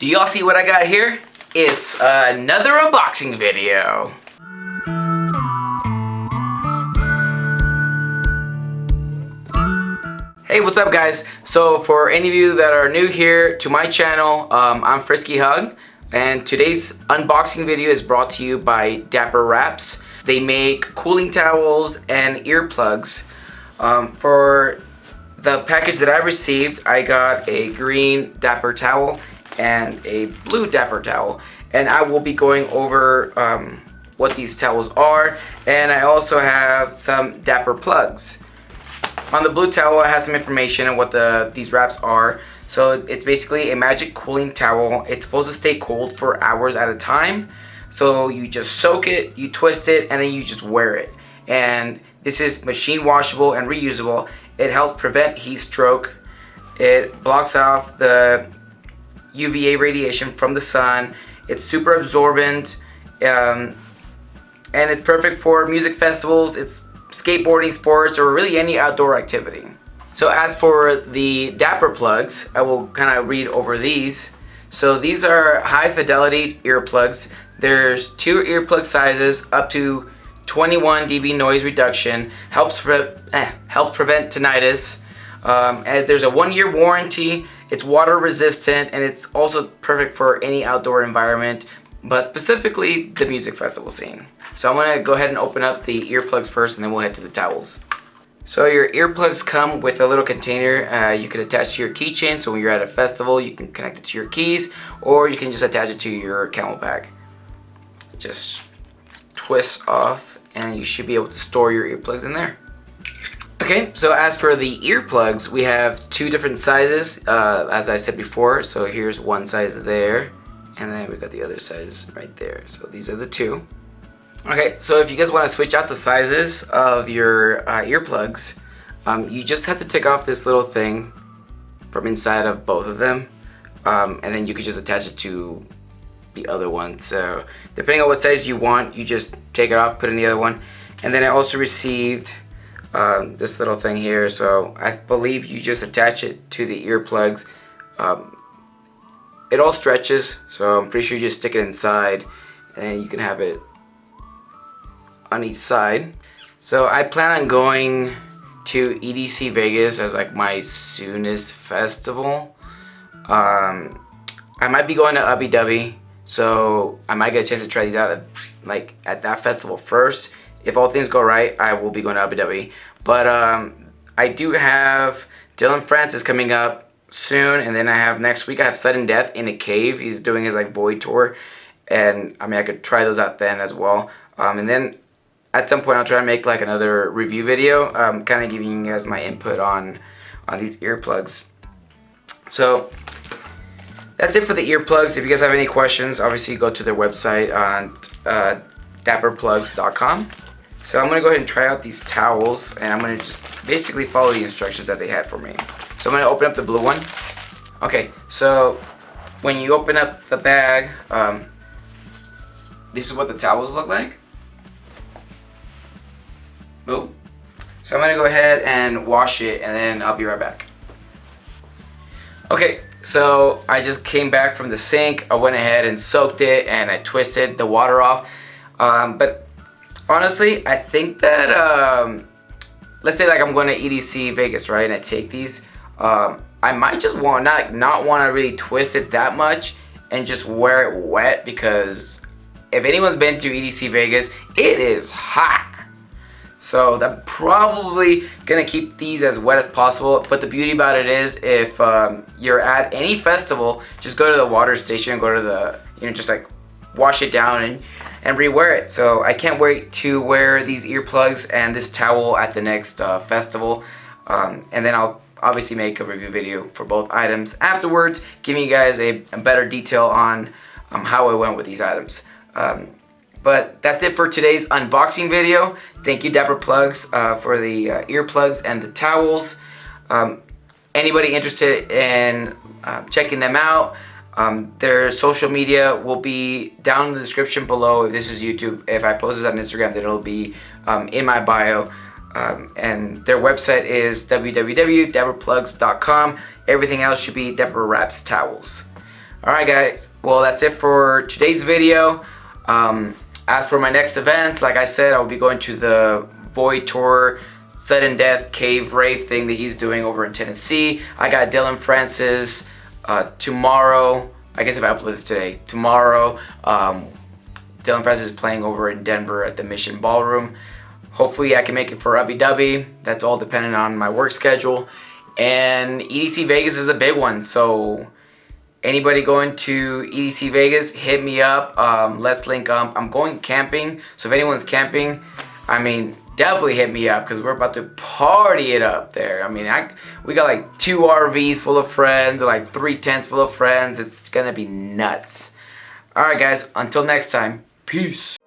Do y'all see what I got here? It's another unboxing video. Hey, what's up guys? So for any of you that are new here to my channel, I'm Frisky Hug, and today's unboxing video is brought to you by Dapper Wraps. They make cooling towels and earplugs. For the package that I received, I got a green Dapper towel and a blue Dapper towel, and I will be going over what these towels are, and I also have some Dapper plugs. On the blue towel, it has some information on what these wraps are. So it's basically a magic cooling towel. It's supposed to stay cold for hours at a time. So you just soak it, you twist it, and then you just wear it. And this is machine washable and reusable. It helps prevent heat stroke. It blocks off the UVA radiation from the sun. It's super absorbent, and it's perfect for music festivals. It's skateboarding, sports, or really any outdoor activity. So as for the Dapper plugs, I will kind of read over these. So these are high fidelity earplugs. There's 2 earplug sizes up to 21 dB noise reduction. Helps prevent tinnitus. And there's a 1-year warranty. It's water resistant, and it's also perfect for any outdoor environment, but specifically the music festival scene. So I'm gonna go ahead and open up the earplugs first, and then we'll head to the towels. So your earplugs come with a little container you can attach to your keychain, so when you're at a festival you can connect it to your keys, or you can just attach it to your camel bag. Just twist off and you should be able to store your earplugs in there. Okay, so as for the earplugs, we have 2 different sizes, as I said before. So here's one size there, and then we got the other size right there. So these are the 2. Okay, so if you guys want to switch out the sizes of your earplugs, you just have to take off this little thing from inside of both of them, and then you can just attach it to the other one. So depending on what size you want, you just take it off, put it in the other one. And then I also received this little thing here, so I believe you just attach it to the earplugs. It all stretches, so I'm pretty sure you just stick it inside, and you can have it on each side. So I plan on going to EDC Vegas as like my soonest festival. I might be going to Abu Dhabi, so I might get a chance to try these out at that festival first. If all things go right, I will be going to Abu Dhabi. But I do have Dylan Francis coming up soon, and then I have next week I have Sudden Death in a Cave. He's doing his like Void tour, and I mean I could try those out then as well. And then at some point I'll try to make like another review video, kind of giving you guys my input on these earplugs. So that's it for the earplugs. If you guys have any questions, obviously go to their website on dapperplugs.com. So I'm gonna go ahead and try out these towels, and I'm gonna just basically follow the instructions that they had for me. So I'm gonna open up the blue one. Okay, so when you open up the bag, this is what the towels look like. Boom. So I'm gonna go ahead and wash it, and then I'll be right back. Okay, so I just came back from the sink. I went ahead and soaked it, and I twisted the water off. But honestly, I think that let's say like I'm going to EDC Vegas, right? And I take these, I might just want not want to really twist it that much and just wear it wet, because if anyone's been to EDC Vegas, it is hot. So I'm probably gonna keep these as wet as possible. But the beauty about it is, if you're at any festival, just go to the water station and go to the, just like wash it down and rewear it. So I can't wait to wear these earplugs and this towel at the next festival. And then I'll obviously make a review video for both items afterwards, giving you guys a better detail on how I went with these items. But that's it for today's unboxing video. Thank you, Dapper Plugs, for the earplugs and the towels. Anybody interested in checking them out, their social media will be down in the description below. If this is YouTube, if I post this on Instagram, then it'll be in my bio. And their website is www.dapperplugs.com. Everything else should be Dapper Wraps Towels. Alright guys, well that's it for today's video. As for my next events, like I said, I'll be going to the Void Tour Sudden Death Cave Rave thing that he's doing over in Tennessee. I got Dylan Francis tomorrow. I guess if I upload this today, tomorrow Dylan Francis is playing over in Denver at the Mission Ballroom. Hopefully I can make it for Abu Dhabi. That's all dependent on my work schedule. And EDC Vegas is a big one, so anybody going to EDC Vegas, hit me up. Let's link up. I'm going camping, so if anyone's camping, I mean, definitely hit me up because we're about to party it up there. I mean, we got like 2 RVs full of friends, like 3 tents full of friends. It's gonna be nuts. Alright guys, until next time, peace.